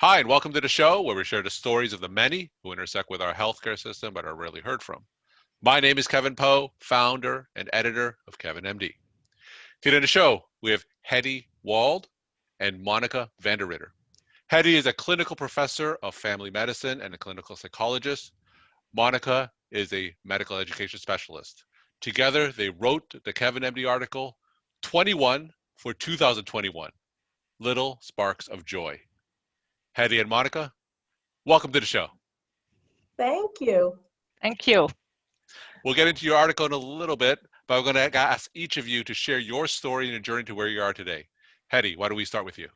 Hi, and welcome to the show where we share the stories of the many who intersect with our healthcare system but are rarely heard from. My name is Kevin Poe, founder and editor of KevinMD. Today on the show, we have Hedy Wald and Monica Vanderritter. Hedy is a clinical professor of family medicine and a clinical psychologist. Monica is a medical education specialist. Together, they wrote the KevinMD article 21 for 2021, Little Sparks of Joy. Hedy and Monica, welcome to the show. Thank you. Thank you. We'll get into your article in a little bit, but I'm going to ask each of you to share your story and your journey to where you are today. Hedy, why don't we start with you?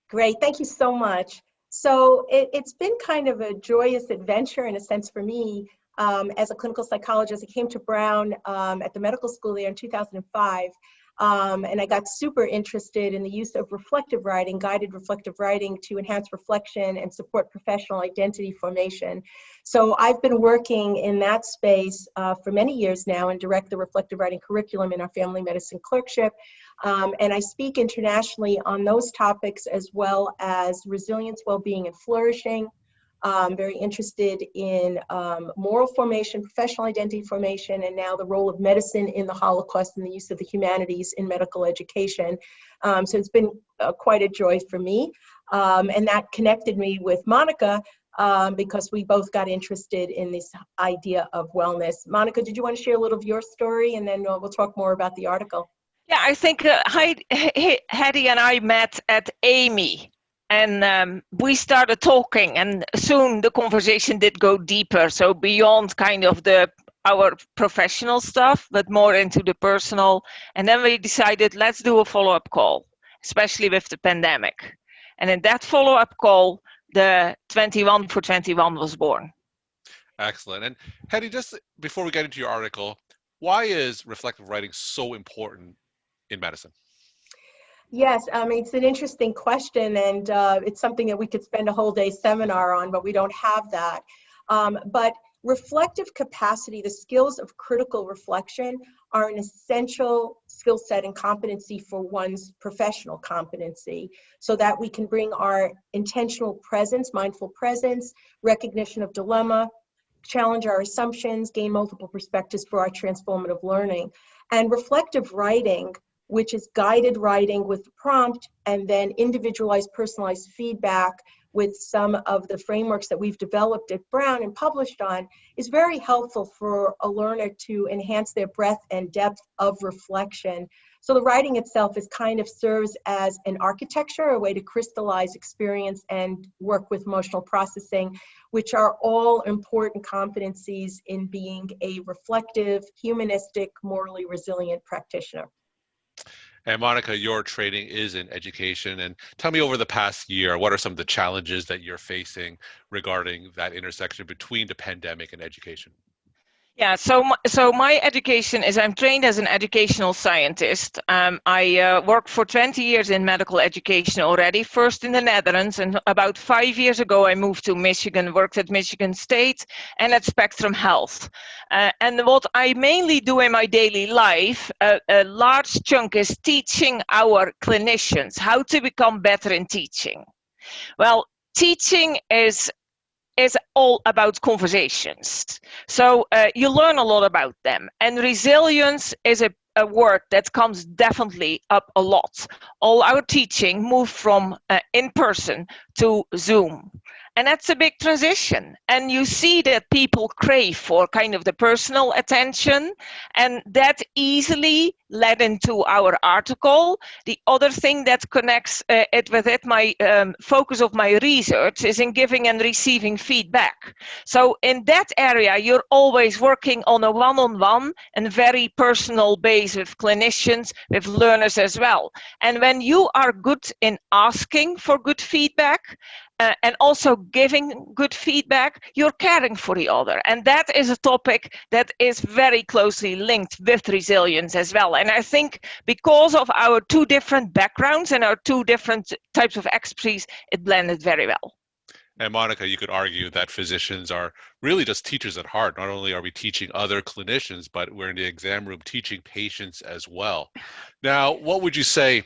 Great. Thank you so much. So it's been kind of a joyous adventure in a sense for me. As a clinical psychologist, I came to Brown at the medical school there in 2005. And I got super interested in the use of reflective writing, guided reflective writing, to enhance reflection and support professional identity formation. So I've been working in that space for many years now and direct the reflective writing curriculum in our family medicine clerkship. And I speak internationally on those topics as well as resilience, well-being, and flourishing. Very interested in moral formation, professional identity formation, and now the role of medicine in the Holocaust and the use of the humanities in medical education. So it's been quite a joy for me. And that connected me with Monica because we both got interested in this idea of wellness. Monica, did you want to share a little of your story? And then we'll talk more about the article. Yeah, I think Hedy and I met at Amy. And we started talking, and soon the conversation did go deeper. So beyond kind of our professional stuff, but more into the personal. And then we decided, let's do a follow-up call, especially with the pandemic. And in that follow-up call, the 21 for 21 was born. Excellent. And Hedy, just before we get into your article, why is reflective writing so important in medicine? Yes, it's an interesting question, and it's something that we could spend a whole day seminar on, but we don't have that. But reflective capacity, the skills of critical reflection, are an essential skill set and competency for one's professional competency, so that we can bring our intentional presence, mindful presence, recognition of dilemma, challenge our assumptions, gain multiple perspectives for our transformative learning. And reflective writing, which is guided writing with prompt and then individualized, personalized feedback with some of the frameworks that we've developed at Brown and published on, is very helpful for a learner to enhance their breadth and depth of reflection. So the writing itself serves as an architecture, a way to crystallize experience and work with emotional processing, which are all important competencies in being a reflective, humanistic, morally resilient practitioner. And Monica, your training is in education. And tell me, over the past year, what are some of the challenges that you're facing regarding that intersection between the pandemic and education? Yeah, so my education is, I'm trained as an educational scientist. I worked for 20 years in medical education already, first in the Netherlands, and about 5 years ago I moved to Michigan, worked at Michigan State and at Spectrum Health. And what I mainly do in my daily life, a large chunk, is teaching our clinicians how to become better in teaching. Well, teaching is all about conversations. So you learn a lot about them. And resilience is a word that comes definitely up a lot. All our teaching moved from in person to Zoom. And that's a big transition. And you see that people crave for kind of the personal attention, and that easily led into our article. The other thing that connects it with it, my focus of my research, is in giving and receiving feedback. So in that area, you're always working on a one-on-one and very personal base with clinicians, with learners as well. And when you are good in asking for good feedback, and also giving good feedback, you're caring for the other. And that is a topic that is very closely linked with resilience as well. And I think because of our two different backgrounds and our two different types of expertise, it blended very well. And Monica, you could argue that physicians are really just teachers at heart. Not only are we teaching other clinicians, but we're in the exam room teaching patients as well. Now, what would you say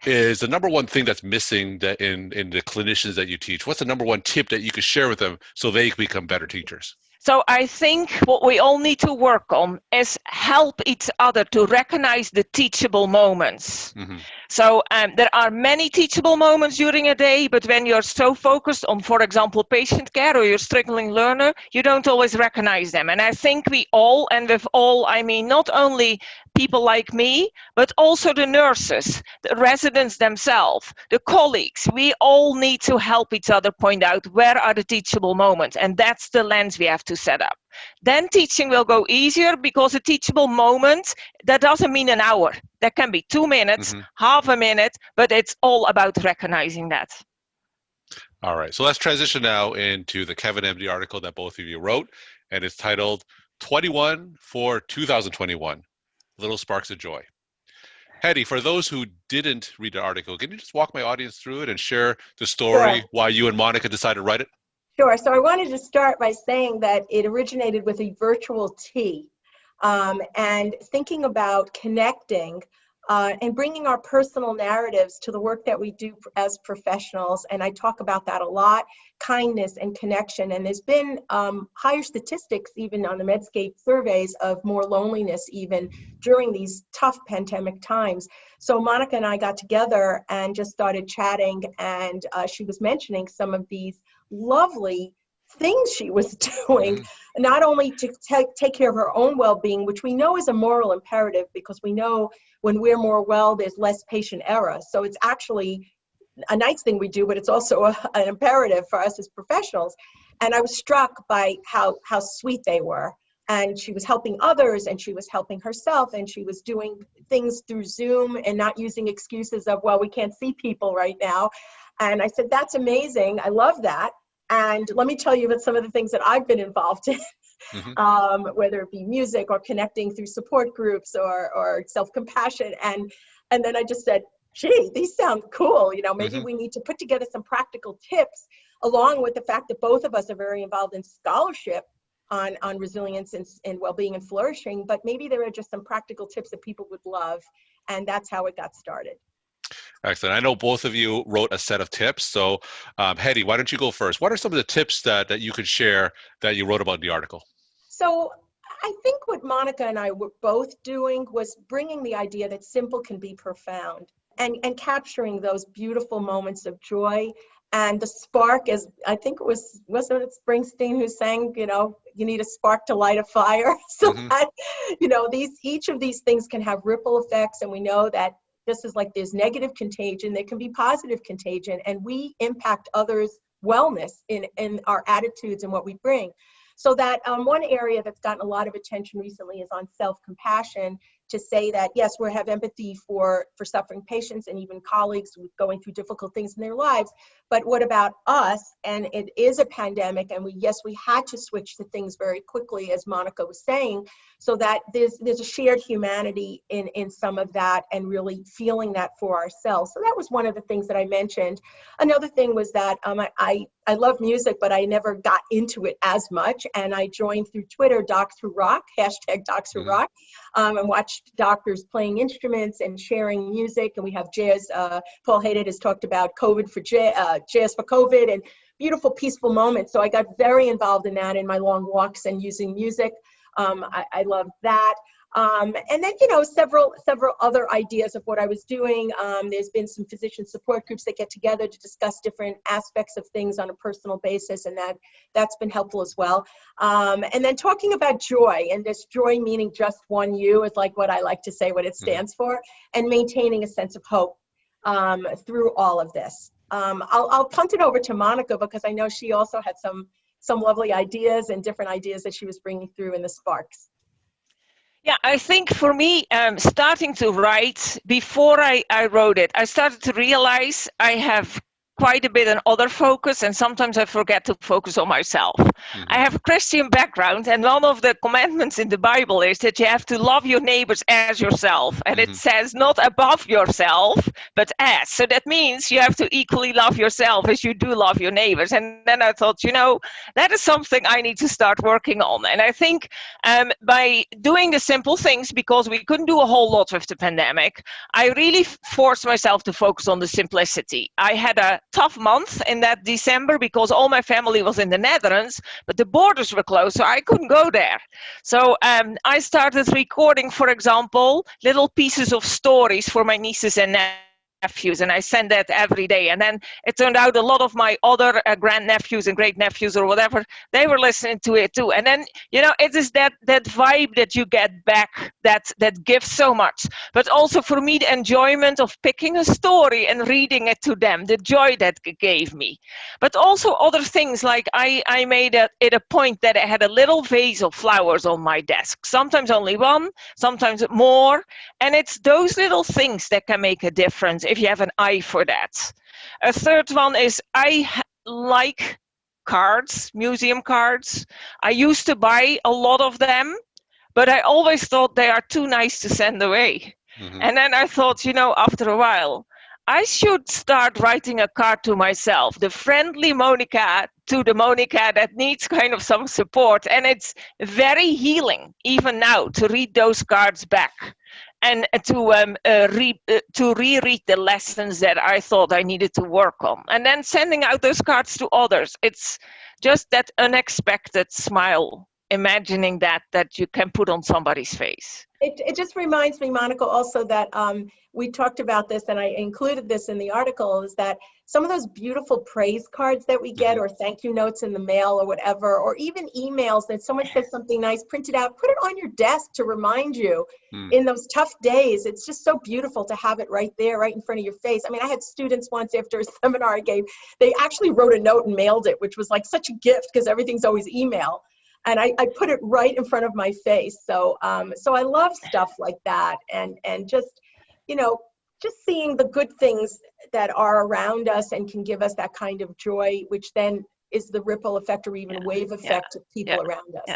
is the number one thing that's missing in the clinicians that you teach? What's the number one tip that you could share with them so they become better teachers? So I think what we all need to work on is help each other to recognize the teachable moments. Mm-hmm. So there are many teachable moments during a day, but when you're so focused on, for example, patient care or you're struggling learner, you don't always recognize them. And I think we all, and with all, I mean not only people like me, but also the nurses, the residents themselves, the colleagues. We all need to help each other point out where are the teachable moments. And that's the lens we have to set up. Then teaching will go easier because a teachable moment, that doesn't mean an hour. That can be 2 minutes, Mm-hmm. half a minute, but it's all about recognizing that. All right, so let's transition now into the KevinMD article that both of you wrote, and it's titled 21 for 2021, Little Sparks of Joy. Hedy, for those who didn't read the article, can you just walk my audience through it and share the story, Sure. why you and Monica decided to write it? Sure. So I wanted to start by saying that it originated with a virtual tea, and thinking about connecting and bringing our personal narratives to the work that we do as professionals. And I talk about that a lot, kindness and connection. And there's been higher statistics even on the Medscape surveys of more loneliness even during these tough pandemic times. So Monica and I got together and just started chatting, and she was mentioning some of these lovely things she was doing, not only to take care of her own well-being, which we know is a moral imperative, because we know when we're more well, there's less patient error. So it's actually a nice thing we do, but it's also an imperative for us as professionals. And I was struck by how sweet they were. And she was helping others, and she was helping herself, and she was doing things through Zoom and not using excuses of, well, we can't see people right now. And I said, that's amazing. I love that. And let me tell you about some of the things that I've been involved in, whether it be music or connecting through support groups or self-compassion. And then I just said, gee, these sound cool. You know, maybe we need to put together some practical tips, along with the fact that both of us are very involved in scholarship on resilience and well-being and flourishing. But maybe there are just some practical tips that people would love. And that's how it got started. Excellent. I know both of you wrote a set of tips. So Hedy, why don't you go first? What are some of the tips that you could share that you wrote about in the article? So I think what Monica and I were both doing was bringing the idea that simple can be profound, and capturing those beautiful moments of joy. And the spark, as I think wasn't it Springsteen who sang, you know, you need a spark to light a fire. So that, you know, each of these things can have ripple effects, and we know that just as like there's negative contagion, there can be positive contagion, and we impact others' wellness in our attitudes and what we bring. So that one area that's gotten a lot of attention recently is on self-compassion, to say that, yes, we have empathy for suffering patients and even colleagues going through difficult things in their lives. But what about us? And it is a pandemic, and we had to switch to things very quickly, as Monica was saying, so that there's a shared humanity in some of that, and really feeling that for ourselves. So that was one of the things that I mentioned. Another thing was that I love music, but I never got into it as much. And I joined through Twitter, Docs Who Rock, hashtag Docs Who Rock, and watched doctors playing instruments and sharing music. And we have jazz. Paul Hedy has talked about jazz for COVID, and beautiful, peaceful moments. So I got very involved in that in my long walks and using music. I love that. And then, you know, several other ideas of what I was doing. There's been some physician support groups that get together to discuss different aspects of things on a personal basis, and that's been helpful as well. And then talking about joy, and this joy meaning just one you is like what I like to say, what it stands for, and maintaining a sense of hope through all of this. I'll punt it over to Monica, because I know she also had some lovely ideas and different ideas that she was bringing through in the sparks. Yeah, I think for me, starting to write, before I wrote it, I started to realize I have quite a bit on other focus, and sometimes I forget to focus on myself. Mm-hmm. I have a Christian background, and one of the commandments in the Bible is that you have to love your neighbors as yourself. And Mm-hmm. it says not above yourself, but as. So that means you have to equally love yourself as you do love your neighbors. And then I thought, that is something I need to start working on. And I think by doing the simple things, because we couldn't do a whole lot with the pandemic, I really forced myself to focus on the simplicity. I had a tough month in that December because all my family was in the Netherlands, but the borders were closed, so I couldn't go there. So I started recording, for example, little pieces of stories for my nieces and nephews, and I send that every day. And then it turned out a lot of my other grandnephews and great nephews or whatever, they were listening to it too. And then it is that vibe that you get back that gives so much. But also for me, the enjoyment of picking a story and reading it to them, the joy that it gave me. But also other things, like I made it a point that I had a little vase of flowers on my desk, sometimes only one, sometimes more. And it's those little things that can make a difference if you have an eye for that. A third one is I like cards, museum cards. I used to buy a lot of them, but I always thought they are too nice to send away. Mm-hmm. And then I thought, after a while, I should start writing a card to myself, the friendly Monica to the Monica that needs kind of some support. And it's very healing, even now, to read those cards back and to reread the lessons that I thought I needed to work on. And then sending out those cards to others. It's just that unexpected smile, imagining that you can put on somebody's face. It just reminds me, Monica, also that we talked about this, and I included this in the article, is that some of those beautiful praise cards that we get, or thank you notes in the mail or whatever, or even emails that someone says something nice, print it out, put it on your desk to remind you in those tough days. It's just so beautiful to have it right there, right in front of your face. I mean, I had students once after a seminar I gave, they actually wrote a note and mailed it, which was like such a gift because everything's always email. And I put it right in front of my face. So so I love stuff like that, and just, just seeing the good things that are around us and can give us that kind of joy, which then is the ripple effect or even wave effect of people around us. Yeah.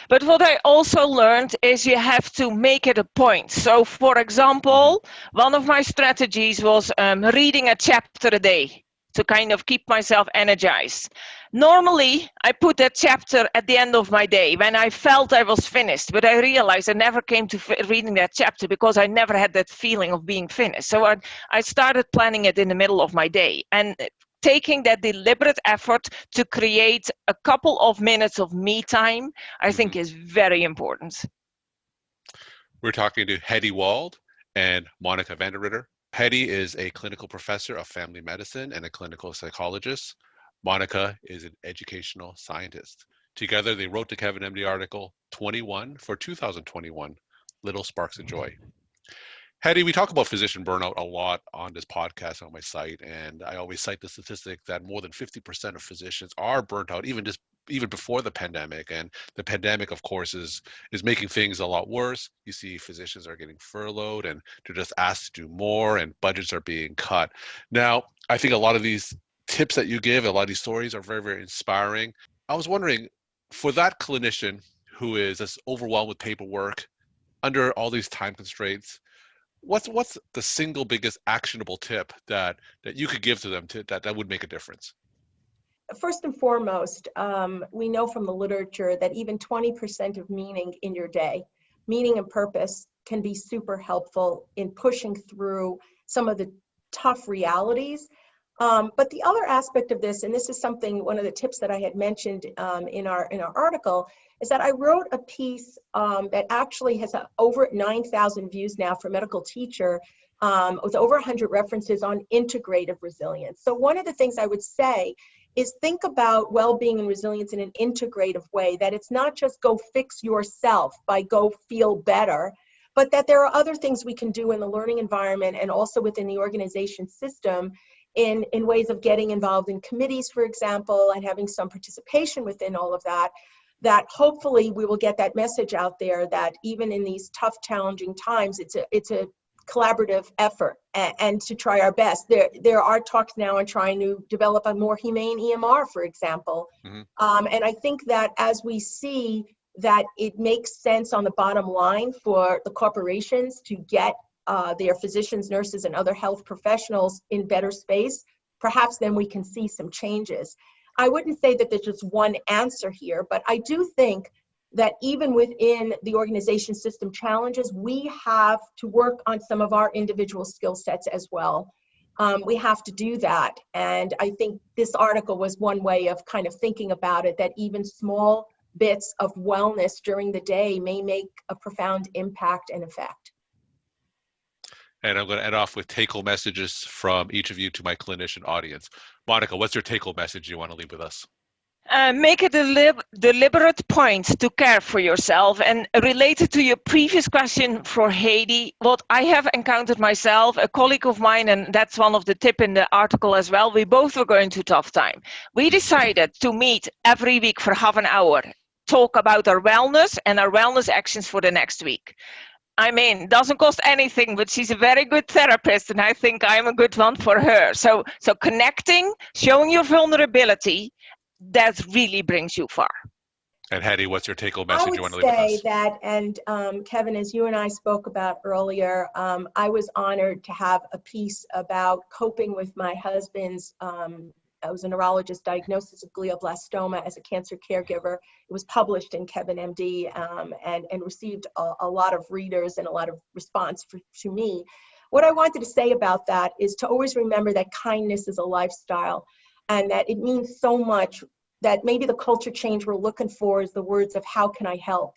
But what I also learned is you have to make it a point. So, for example, one of my strategies was reading a chapter a day to kind of keep myself energized. Normally, I put that chapter at the end of my day when I felt I was finished, but I realized I never came to reading that chapter because I never had that feeling of being finished. So I started planning it in the middle of my day and taking that deliberate effort to create a couple of minutes of me time, I think is very important. We're talking to Hedy Wald and Monica Vanderritter. Hedy is a clinical professor of family medicine and a clinical psychologist. Monica is an educational scientist. Together, they wrote the KevinMD article 21 for 2021, Little Sparks of Joy. Hedy, we talk about physician burnout a lot on this podcast on my site, and I always cite the statistic that more than 50% of physicians are burnt out, even before the pandemic. And the pandemic, of course, is making things a lot worse. You see physicians are getting furloughed and they're just asked to do more, and budgets are being cut. Now, I think a lot of these tips that you give, a lot of these stories are very, very inspiring. I was wondering, for that clinician who is as overwhelmed with paperwork, under all these time constraints, what's the single biggest actionable tip that you could give to them that would make a difference? First and foremost, we know from the literature that even 20% of meaning in your day, meaning and purpose, can be super helpful in pushing through some of the tough realities. But the other aspect of this, and this is one of the tips that I had mentioned in our article, is that I wrote a piece that actually has over 9,000 views now for Medical Teacher, with over 100 references on integrative resilience. So one of the things I would say is think about well-being and resilience in an integrative way, that it's not just go fix yourself by go feel better, but that there are other things we can do in the learning environment and also within the organization system in ways of getting involved in committees, for example, and having some participation within all of that, that hopefully we will get that message out there that even in these tough, challenging times, it's a collaborative effort and to try our best. There are talks now on trying to develop a more humane EMR, for example. And I think that as we see that it makes sense on the bottom line for the corporations to get their physicians, nurses, and other health professionals in better space, perhaps then we can see some changes. I wouldn't say that there's just one answer here, but I do think that even within the organization system challenges, we have to work on some of our individual skill sets as well. We have to do that. And I think this article was one way of kind of thinking about it, that even small bits of wellness during the day may make a profound impact and effect. And I'm going to end off with take-home messages from each of you to my clinician audience. Monica, what's your take-home message you want to leave with us? Make a deliberate point to care for yourself. And related to your previous question for Hedy, what I have encountered myself, a colleague of mine, and that's one of the tip in the article as well, we both were going through tough time. We decided to meet every week for half an hour, talk about our wellness and our wellness actions for the next week. I mean, doesn't cost anything, but she's a very good therapist, and I think I'm a good one for her. So connecting, showing your vulnerability, that really brings you far. And Hedy, what's your take-home message you want to leave with us? I would say that, and Kevin, as you and I spoke about earlier, I was honored to have a piece about coping with my husband's, I was a neurologist, diagnosis of glioblastoma as a cancer caregiver. It was published in KevinMD and received a lot of readers and a lot of response to me. What I wanted to say about that is to always remember that kindness is a lifestyle, and that it means so much that maybe the culture change we're looking for is the words of how can I help?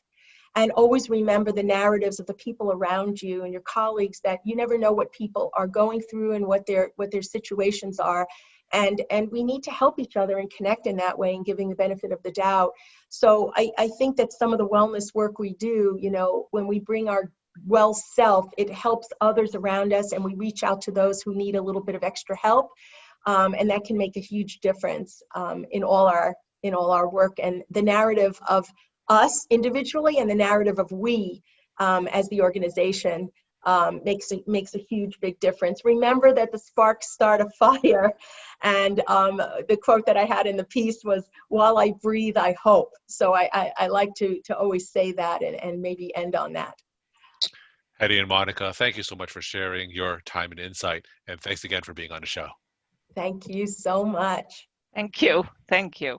And always remember the narratives of the people around you and your colleagues, that you never know what people are going through and what their situations are. And we need to help each other and connect in that way and giving the benefit of the doubt. So I think that some of the wellness work we do, you know, when we bring our well self, it helps others around us, and we reach out to those who need a little bit of extra help. And that can make a huge difference in all our work. And the narrative of us individually and the narrative of we as the organization makes a huge, big difference. Remember that the sparks start a fire. And the quote that I had in the piece was, "While I breathe, I hope." So I like to always say that and maybe end on that. Hedy and Monica, thank you so much for sharing your time and insight. And thanks again for being on the show. Thank you so much. Thank you. Thank you.